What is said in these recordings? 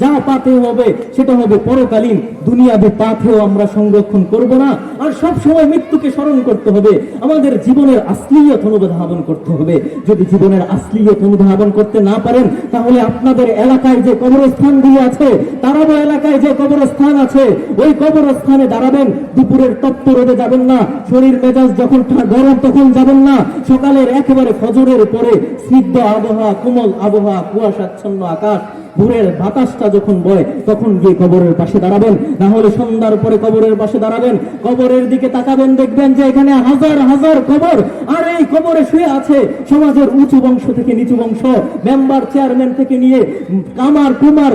যা পাথেয় হবে সেটা হবে পরকালীন, দুনিয়াবি পাথেয় আমরা সংরক্ষণ করব না। আর সব সময় মৃত্যুকে স্মরণ করতে হবে, আমাদের জীবনের আসলিয়ত অনুধাবন করতে হবে। যদি জীবনের আসলিয়ত অনুধাবন করতে না পারেন, তাহলে আপনাদের এলাকায় যে কবরস্থানগুলি আছে, তারাবো এলাকায় যে কবরস্থান আছে, ওই কবরস্থানে দাঁড়াবেন। দুপুরের তপ্ত রোদে যাবেন না, শরীর মেজাজ যখন গরম তখন যাবেন না, সকালের একেবারে ফজরের পরে স্নিগ্ধ আবহাওয়া, কোমল আবহাওয়া, কুয়াশাচ্ছন্ন আকাশ, ভোরের বাতাসটা যখন বয় তখন গিয়ে কবরের পাশে দাঁড়াবেন। না হলে সন্ধ্যার পরে কবরের পাশে দাঁড়াবেন, কবরের দিকে তাকাবেন, দেখবেন যে এখানে হাজার হাজার কবর। আর এই কবরে শুয়ে আছে সমাজের উঁচু বংশ থেকে নিচু বংশ, মেম্বার চেয়ারম্যান থেকে নিয়ে কামার কুমার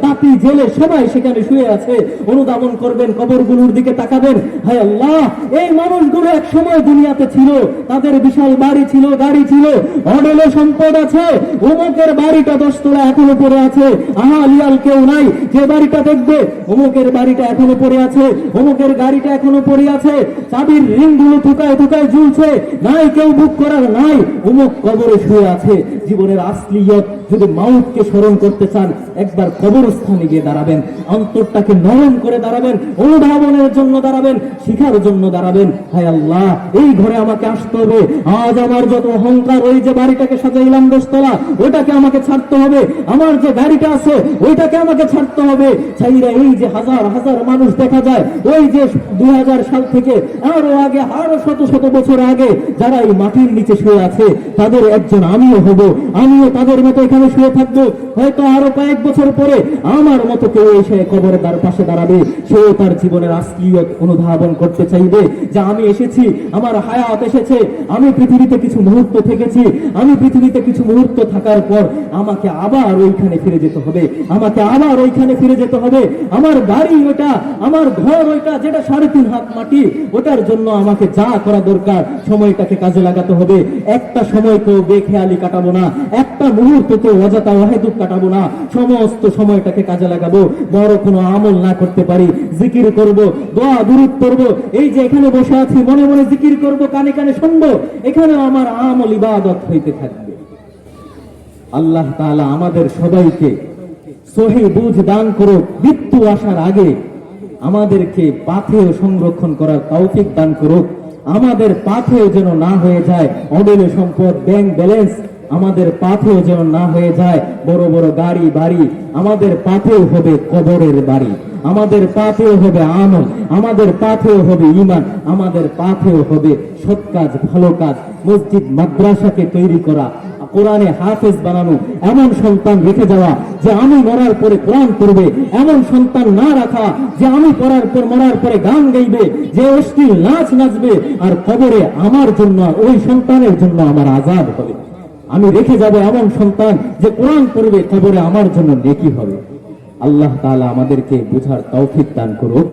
তাঁতি জেলে সবাই সেখানে শুয়ে আছে। অনুধাবন করবেন, কবরগুলোর দিকে তাকাবেন, হায় আল্লাহ, এই মানুষগুলো এক সময় দুনিয়াতে ছিল, তাদের বিশাল বাড়ি ছিল, গাড়ি ছিল, অডেলে সম্পদ আছে। অমুকের বাড়িটা 10 তলা এখনো পড়ে আছে, আহালিয়াল কেউ নাই যে বাড়িটা দেখবে। অমুকের বাড়িটা এখনো পড়ে আছে, অমুকের গাড়িটা এখনো পড়ে আছে, চাবির রিংগুলো থুকায় থুকায় ঝুলছে, নাই কেউ বুক করার নাই। অমুক কবরে শুয়ে আছে। জীবনের আসলিয়ত যদি মাউতকে স্মরণ করতে চান, একবার কবরস্থানে গিয়ে দাঁড়াবেন, অন্তরটাকে নরম করে দাঁড়াবেন, অনুধাবনের জন্য দাঁড়াবেন, শিখার জন্য দাঁড়াবেন। হায় আল্লাহ, এই ঘরে আমাকে আসতে হবে। আজ আমার যত অহংকার, ওই যে বাড়িটাকে সাজাইলাম 10 তলা, ওইটাকে আমাকে ছাড়তে হবে। আমার যে গাড়িটা আছে ওইটাকে আমাকে ছাড়তে হবে। ছাইরা এই যে হাজার হাজার মানুষ দেখা যায়, ওই যে 2000 সাল থেকে আরো আগে, আরো শত শত বছর আগে যারা এই মাটির নিচে শুয়ে আছে, তাদের একজন আমিও হব। আমিও তাদের মতো এখানে শুয়ে থাকবো। হয়তো আরো কয়েক বছর পরে আমার মতো কেউ এসে কবরের পাশে দাঁড়াবে, সেও তার জীবনের আসলিয়ত অনুধাবন করতে চাইবে যে আমি এসেছি, আমার হায়াত এসেছে, আমি পৃথিবীতে কিছু মুহূর্ত থেকেছি, আমি পৃথিবীতে কিছু মুহূর্ত থাকার পর আমাকে আবার ওইখানে ফিরে যেতে হবে, আমাকে আবার ওইখানে ফিরে যেতে হবে। আমার গাড়ি ওইটা, আমার ঘর ওইটা, যেটা 3.5 হাত মাটি, ওটার জন্য আমাকে যা করা দরকার সময়টাকে কাজে লাগাতে হবে। একটা সময়কেও বেখেয়ালি কাটাবো না, একটা মুহূর্তকেও অযথা অহেতুক কাটাবো না, সমস্ত সময়টাকে কাজে লাগাবো। বড় কোনো আমল না করতে পারি, জিকির করব, দোয়া দুরূদ করব। এই যে এখানে বসে আছি, মনে মনে জিকির করব, কানে কানে শুনবো, এখানেও আমার আমল ইবাদত হইতে থাকবে। আল্লাহ তাআলা আমাদের সবাইকে সহি বুঝ দান করুক। মৃত্যু আসার আগে আমাদেরকে পাথেয় সংরক্ষণ করার তৌফিক দান করুক। আমাদের পাথেয় যেন না হয়ে যায় অডেলে সম্পদ, ব্যাংক ব্যালেন্স, আমাদের পাথেয় যেন না হয়ে যায় বড় বড় গাড়ি বাড়ি। আমাদের পাথেয় হবে কবরের বাড়ি, আমাদের পাথেয় হবে আমল, আমাদের পাথেয় হবে ঈমান, আমাদের পাথেয় হবে সৎ কাজ, ভালো কাজ, মসজিদ মাদ্রাসাকে তৈরি করা, কোরআনে হাফেজ বানানো, এমন সন্তান রেখে যাওয়া যে আমি মরার পরে কোরআন করবে, এমন সন্তান না রাখা যে আমি মরার পরে গান গাইবে, যে অশ্লীল নাচ নাচবে, আর কবরে আমার জন্য, ওই সন্তানের জন্য আমার আযাব হবে। আমি রেখে যাব এমন সন্তান যে কোরআন পড়বে, কবরে আমার জন্য নেকি হবে। আল্লাহ তাআলা আমাদেরকে বুঝার তৌফিক দান করুক।